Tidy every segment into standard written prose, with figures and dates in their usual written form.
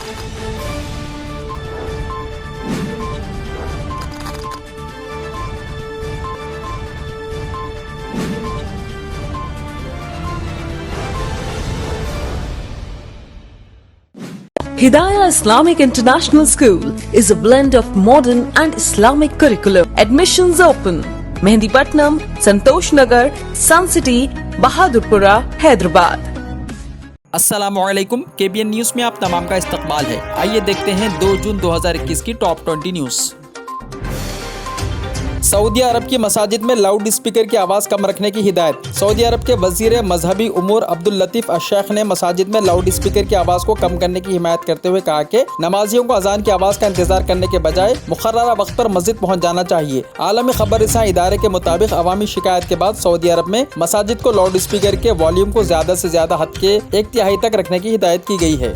Hidayah Islamic International School is a blend of modern and Islamic curriculum. Admissions open. Mehndipatnam, Santosh Nagar, Sun City, Bahadurpura, Hyderabad. अस्सलामुअलैकुम, KBN news में आप तमाम का इस्तकबाल है। आइए देखते हैं 2 जून 2021 की टॉप 20 न्यूज़। सऊदी अरब की मसाजिद में लाउड स्पीकर की आवाज़ कम रखने की हिदायत। सऊदी अरब के वजीर मजहबी उमूर अब्दुल लतीफ़ अश-शेख ने मसाजिद में लाउड स्पीकर की आवाज़ को कम करने की हिमायत करते हुए कहा कि नमाजियों को अजान की आवाज़ का इंतजार करने के बजाय मुकर्ररा वक्त पर मस्जिद पहुँच जाना चाहिए। आलमी खबर रसां इदारे के मुताबिक अवामी शिकायत के बाद सऊदी अरब में मसाजिद को लाउड स्पीकर के वॉल्यूम को ज़्यादा से ज़्यादा हद के 1/3 तक रखने की हिदायत की गई है।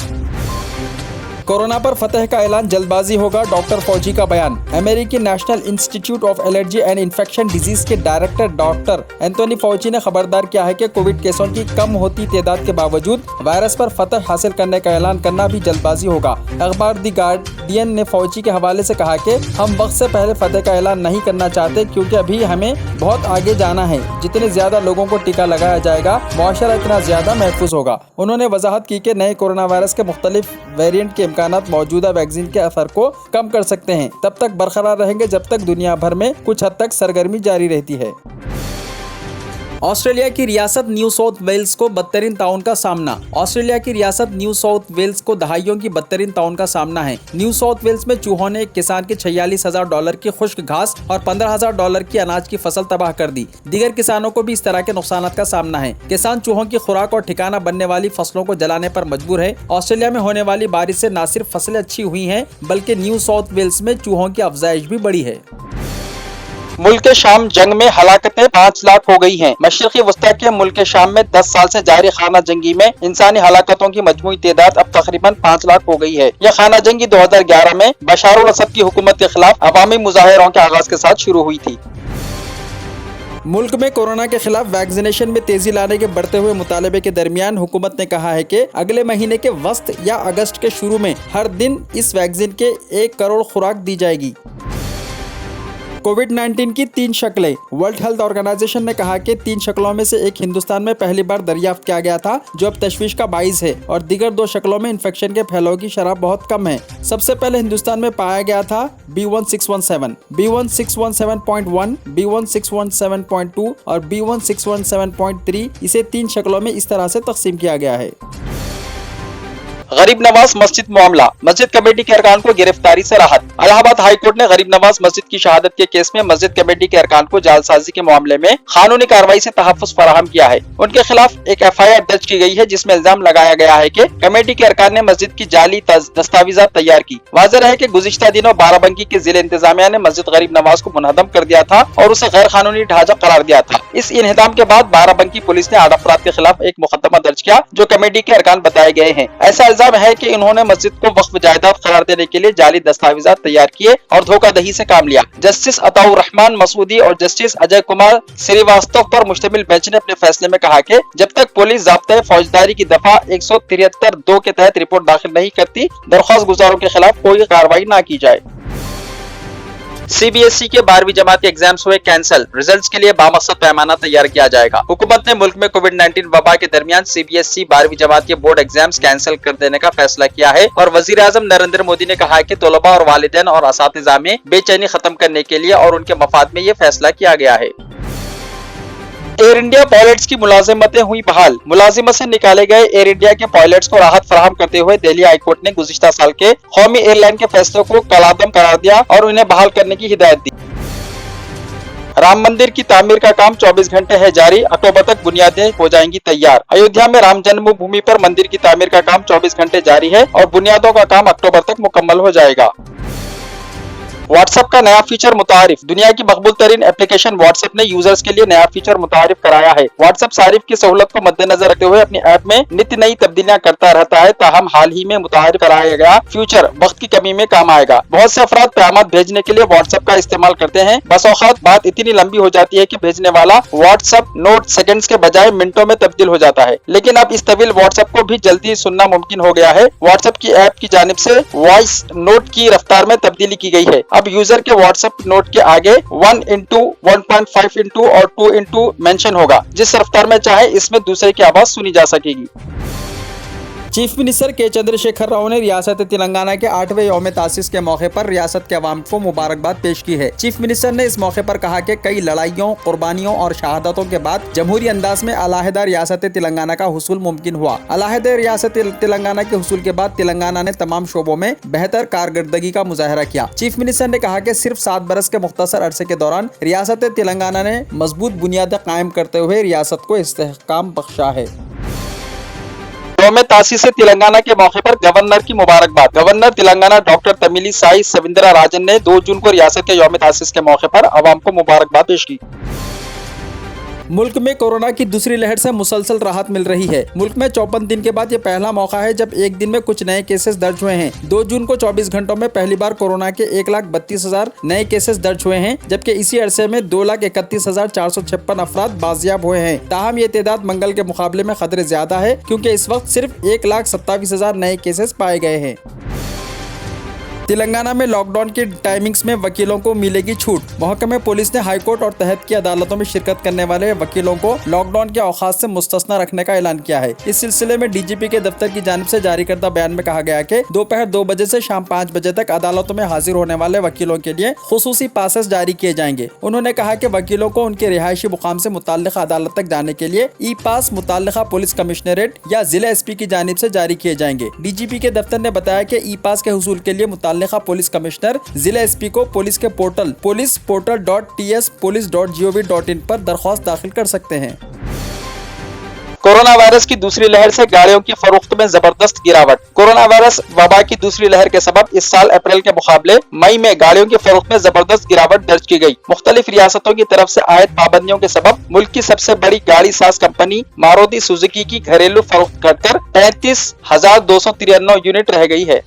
कोरोना पर फतह का ऐलान जल्दबाजी होगा, डॉक्टर फौजी का बयान। अमेरिकी national institute of allergy and infection disease के डायरेक्टर डॉक्टर एंथोनी फौजी ने खबरदार किया है कि कोविड केसों की कम होती तादाद के बावजूद वायरस पर फतह हासिल करने का ऐलान करना भी जल्दबाजी होगा। अखबार दी गार्डियन ने फौजी के हवाले से कहा कि हम वक्त से पहले फतह का ऐलान नहीं करना चाहते, क्योंकि अभी हमें बहुत आगे जाना है। जितने ज्यादा लोगों को टीका लगाया जाएगा, मुआशरा इतना ज्यादा महफूज होगा। उन्होंने वजाहत की कि नए कोरोना वायरस के मुख्तलिफ वेरिएंट के मौजूदा वैक्सीन के असर को कम कर सकते हैं, तब तक बरकरार रहेंगे जब तक दुनिया भर में कुछ हद तक सरगर्मी जारी रहती है। ऑस्ट्रेलिया की रियासत न्यू साउथ वेल्स को बदतरीन ताउन का सामना। ऑस्ट्रेलिया की रियासत न्यू साउथ वेल्स को दहाइयों की बदतरीन ताउन का सामना है। न्यू साउथ वेल्स में चूहों ने एक किसान की $46,000 की खुश्क घास और $15,000 की अनाज की फसल तबाह कर दी। दीगर किसानों को भी इस तरह के नुकसान का सामना है। किसान चूहों की खुराक और ठिकाना बनने वाली फसलों को जलाने पर मजबूर है। ऑस्ट्रेलिया में होने वाली बारिश से न सिर्फ फसलें अच्छी हुई हैं, बल्कि न्यू साउथ वेल्स में चूहों की अफजाइश भी बढ़ी है। मुल्क शाम जंग में हलाकतें 5 लाख हो गई हैं। मशरिकी वस्ता के मुल्क शाम में 10 साल से जारी खाना जंगी में इंसानी हलाकतों की मजमूई तादाद अब तकरीबन 5 लाख हो गई है। यह खाना जंगी 2011 में बशार अल असद की हुकूमत के खिलाफ अवामी मुजाहिरों के आगाज के साथ शुरू हुई थी। मुल्क में कोरोना के खिलाफ वैक्सीनेशन में तेजी लाने के बढ़ते हुए मुतालबे के दरमियान हुकूमत ने कहा है कि अगले महीने के वस्त या अगस्त के शुरू में हर दिन इस वैक्सीन के 1 करोड़ खुराक दी जाएगी। कोविड-19 की 3 शक्लें। वर्ल्ड हेल्थ ऑर्गेनाइजेशन ने कहा कि 3 शक्लों में से एक हिंदुस्तान में पहली बार दरियाफ्त किया गया था, जो अब तशवीश का बाइस है, और दीगर 2 शक्लों में इन्फेक्शन के फैलाव की शरह बहुत कम है। सबसे पहले हिंदुस्तान में पाया गया था B1617, B1617.1, B1617.2 और B1617.3। इसे 3 शक्लों में इस तरह से तकसीम किया गया है। गरीब नवाज मस्जिद मामला। मस्जिद कमेटी के अरकान को गिरफ्तारी से राहत। इलाहाबाद हाई कोर्ट ने गरीब नवाज मस्जिद की शहादत के केस में मस्जिद कमेटी के अरकान को जालसाजी के मामले में कानूनी कार्रवाई से तहफ्फुज़ फराहम किया है। उनके खिलाफ एक FIR दर्ज की गई है, जिसमें इल्जाम लगाया गया है कि कमेटी के अरकान ने मस्जिद की जाली दस्तावेजात तैयार की। वाज़ेह है कि गुज़िश्ता दिनों बाराबंकी के जिले इंतजामिया ने मस्जिद गरीब नवाज को मुनहदम कर दिया था और उसे गैर कानूनी ढांचा करार दिया था। इस इन्हदाम के बाद बाराबंकी पुलिस ने 8 अफराद के खिलाफ एक मुकदमा दर्ज किया, जो कमेटी के अरकान बताए गए हैं। ऐसा इल्जाम है कि इन्होंने मस्जिद को वक्फ जायदाद करार देने के लिए जाली दस्तावेजात तैयार किए और धोखाधड़ी से काम लिया। जस्टिस अताउर रहमान मसूदी और जस्टिस अजय कुमार श्रीवास्तव पर मुश्तमिल बेंच ने अपने फैसले में कहा कि जब तक पुलिस ज़ाब्ते फौजदारी की दफा 173(2) के तहत रिपोर्ट दाखिल नहीं करती, दरख्वास्त गुजारों के खिलाफ कोई कार्रवाई न की जाए। CBSE के 12वीं जमात के एग्जाम्स हुए कैंसिल। रिजल्ट्स के लिए बामकसद पैमाना तैयार किया जाएगा। हुकूमत ने मुल्क में कोविड-19 वबा के दरमियान CBSE 12वीं जमात के बोर्ड एग्जाम्स कैंसिल कर देने का फैसला किया है और वजीर आजम नरेंद्र मोदी ने कहा है कि तलबा और वालिदैन और असातिज़ा में बेचैनी खत्म करने के लिए और उनके मफाद में ये फैसला किया गया है। एयर इंडिया पायलट्स की मुलाजिमतें हुई बहाल। मुलाजिमत से निकाले गए एयर इंडिया के पायलट्स को राहत फराहम करते हुए दिल्ली हाई कोर्ट ने गुज़िश्ता साल के कौमी एयरलाइन के फैसले को कलादम करार दिया और उन्हें बहाल करने की हिदायत दी। राम मंदिर की तामीर का काम 24 घंटे है जारी। अक्टूबर तक बुनियादें हो जाएंगी तैयार। अयोध्या में राम जन्मभूमि पर मंदिर की तामीर का काम 24 घंटे जारी है और बुनियादों का काम अक्टूबर तक मुकम्मल हो जाएगा। व्हाट्सएप का नया फीचर मुतारिफ। दुनिया की मकबूल तरीन एप्लीकेशन व्हाट्सएप ने यूजर्स के लिए नया फीचर मुतारिफ कराया है। व्हाट्सएप सारिफ की सहूलत को मद्देनजर रखते हुए अपनी ऐप में नित्य नई तब्दीलियां करता रहता है। ताहम हाल ही में मुतारिफ कराया गया फीचर वक्त की कमी में काम आएगा। बहुत से अफराद पैगाम भेजने के लिए व्हाट्सएप का इस्तेमाल करते हैं। बस औक़ात बात इतनी लंबी हो जाती है कि भेजने वाला व्हाट्सएप नोट सेकंड्स के बजाय मिनटों में तब्दील हो जाता है। लेकिन अब इस तवील व्हाट्सएप को भी जल्दी सुनना मुमकिन हो गया है। व्हाट्सएप की ऐप की जानिब से वॉइस नोट की रफ्तार में तब्दीली की गई है। अब यूजर के व्हाट्सएप नोट के आगे 1:1.5 और 2 मेंशन होगा। जिस रफ्तार में चाहे इसमें दूसरे की आवाज सुनी जा सकेगी। चीफ मिनिस्टर के चंद्रशेखर राव ने रियासत तेलंगाना के 8वें यौम तासीस के मौके पर रियासत के अवाम को मुबारकबाद पेश की है। चीफ मिनिस्टर ने इस मौके पर कहा कि कई लड़ाइयों, कुर्बानियों और शहादतों के बाद जमहूरी अंदाज में अलहदा रियासत तेलंगाना का हुसूल मुमकिन हुआ। अलहदा रियासत तेलंगाना के हुसूल के बाद तेलंगाना ने तमाम शोबों में बेहतर कारकर्दगी का मुजाहरा किया। चीफ मिनिस्टर ने कहा कि सिर्फ 7 बरस के मुख्तसर अरसे के दौरान रियासत तेलंगाना ने मजबूत बुनियादें कायम करते हुए रियासत को इस्तेहकाम बख्शा है। यौम तासीस से तेलंगाना के मौके पर गवर्नर की मुबारकबाद। गवर्नर तेलंगाना डॉक्टर तमिली साई सविंदरा राजन ने 2 जून को रियासत के यौम तासीस के मौके पर अवाम को मुबारकबाद पेश की। मुल्क में कोरोना की दूसरी लहर से मुसलसल राहत मिल रही है। मुल्क में 54 दिन के बाद ये पहला मौका है जब एक दिन में कुछ नए केसेस दर्ज हुए हैं। 2 जून को 24 घंटों में पहली बार कोरोना के 1,32,000 नए केसेस दर्ज हुए हैं, जबकि इसी अरसे में 2,31,456 अफराद बाजियाब हुए हैं। ताहम ये तादाद मंगल के मुकाबले में खतरे ज्यादा है, क्योंकि इस वक्त सिर्फ 1,27,000 नए केसेस पाए गए हैं। तेलंगाना में लॉकडाउन की टाइमिंग्स में वकीलों को मिलेगी छूट। महकमे पुलिस ने हाईकोर्ट और तहत की अदालतों में शिरकत करने वाले वकीलों को लॉकडाउन के औकात से मुस्तस्ना रखने का ऐलान किया है। इस सिलसिले में डीजीपी के दफ्तर की जानिब से जारी करदा बयान में कहा गया कि दोपहर 2 बजे से शाम 5 बजे तक अदालतों में हाजिर होने वाले वकीलों के लिए खुसूसी पासेस जारी किए जाएंगे। उन्होंने कहा कि वकीलों को उनके रिहायशी मुकाम से मुताल्लिका अदालत तक जाने के लिए ई पास मुताल्लिका पुलिस कमिश्नरेट या जिला SP की जानिब से जारी किए जाएंगे। डीजीपी के दफ्तर ने बताया कि ई पास के हुसूल के लिए मुताल्लिका पुलिस कमिश्नर जिला SP को पुलिस के पोर्टल polisportal.ts.police.gov.in पर दरख्वास्त दाखिल कर सकते हैं। कोरोना वायरस की दूसरी लहर से गाड़ियों की फरोख्त में जबरदस्त गिरावट। कोरोना वायरस वबा की दूसरी लहर के सबब इस साल अप्रैल के मुकाबले मई में गाड़ियों की फरोख्त में जबरदस्त गिरावट दर्ज की गई। मुख्तलिफ रियासतों की तरफ से आयद पाबंदियों के सबब मुल्क की सबसे बड़ी गाड़ी साज कंपनी मारुति सुजुकी की घरेलू फरोख्त घटकर 35,293 यूनिट रह गई है।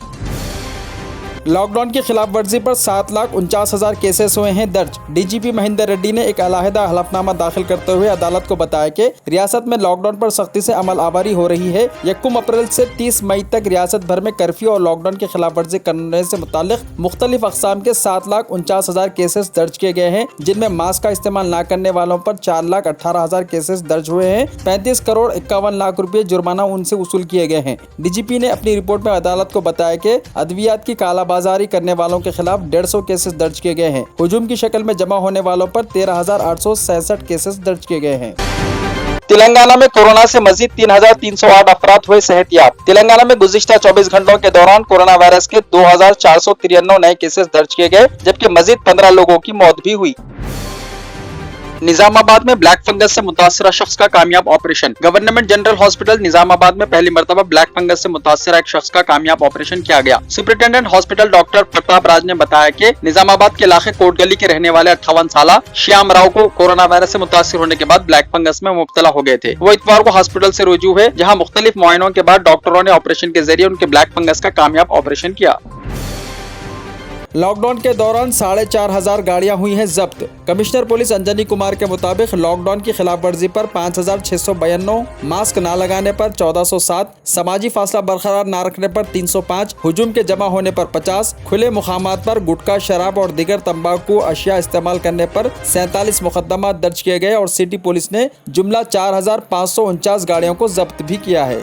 लॉकडाउन की खिलाफ वर्जी पर 7,49,000 केसेस हुए हैं दर्ज। डीजीपी महेंद्र रेड्डी ने एक अलहदा हलफनामा दाखिल करते हुए अदालत को बताया कि रियासत में लॉकडाउन पर सख्ती से अमल आवारी हो रही है। 1 अप्रैल से 30 मई तक रियासत भर में कर्फ्यू और लॉकडाउन की खिलाफ वर्जी करने से मुतालिक मुख्तलिफ अक़साम के 7,49,000 केसेस दर्ज किए गए हैं, जिनमें मास्क का इस्तेमाल न करने वालों पर 4,18,000 केसेस दर्ज हुए हैं। 35 करोड़ 51 लाख रुपए जुर्माना उनसे वसूल किए गए हैं। डीजीपी ने अपनी रिपोर्ट में अदालत को बताया कि अद्वियात की कालाबाजारी करने वालों के खिलाफ 150 केसेस दर्ज किए गए हैं। हुजूम की शक्ल में जमा होने वालों पर 13,866 केसेस दर्ज किए गए हैं। तेलंगाना में कोरोना से मजीद 3,308 अफराद हुए सेहतियाब। तेलंगाना में गुज़िश्ता 24 घंटों के दौरान कोरोना वायरस के 2,493 नए केसेस दर्ज किए गए, जबकि मजीद 15 लोगों की मौत भी हुई। निजामाबाद में ब्लैक फंगस से मुतासरा शख्स का कामयाब operation. Government general hospital Nizamabad में पहली मरतबा ब्लैक फंगस से मुतासरा एक शख्स का कामयाब ऑपरेशन किया गया। सुपरिटेंडेंट हॉस्पिटल डॉक्टर प्रताप राज ने बताया कि निजामाबाद के इलाके कोट गली के रहने वाले 58 साला श्याम राव को कोरोना वायरस से मुतासर होने के बाद ब्लैक फंगस में मुब्तला हो गए थे। वो इतवार को हॉस्पिटल से रुजू हुए, जहाँ मुख्तलिफ मुआयनों के बाद डॉक्टरों ने ऑपरेशन के जरिए उनके ब्लैक फंगस का कामयाब ऑपरेशन किया। लॉकडाउन के दौरान 4,500 गाड़ियां हुई हैं जब्त। कमिश्नर पुलिस अंजनी कुमार के मुताबिक लॉकडाउन की खिलाफ वर्जी पर 5,692, मास्क न लगाने पर 1,407, समाजी फासला बरकरार न रखने पर 305, हुजूम के जमा होने पर 50, खुले मुकामात पर गुटखा, शराब और दीगर तंबाकू अशिया इस्तेमाल करने पर 47 मुकदमा दर्ज किए गए और सिटी पुलिस ने जुमला 4,549 गाड़ियों को जब्त भी किया है।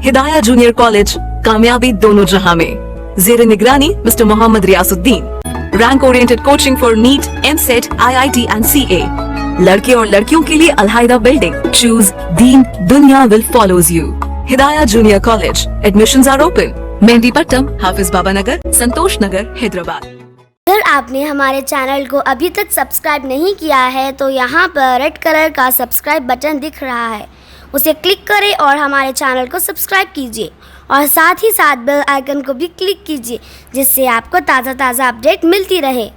हिदाया जूनियर कॉलेज, कामयाबी दोनों जहां में। ज़ेर निगरानी mister Mohammad Riyasuddin. Rank oriented coaching for NEET, EAMCET, IIT and CA। लड़के और लड़कियों के लिए अलहायदा बिल्डिंग। चूज दीन, दुनिया will follows you. Hidaya junior college, admissions are open. Mehdipatnam, Hafiz Baba Nagar, Santosh Nagar, Hyderabad. अगर आपने हमारे चैनल को अभी तक सब्सक्राइब नहीं किया है तो यहाँ पर रेड कलर का सब्सक्राइब बटन दिख रहा है, उसे क्लिक करें और हमारे चैनल को सब्सक्राइब कीजिए और साथ ही साथ बेल आइकन को भी क्लिक कीजिए, जिससे आपको ताज़ा अपडेट मिलती रहे।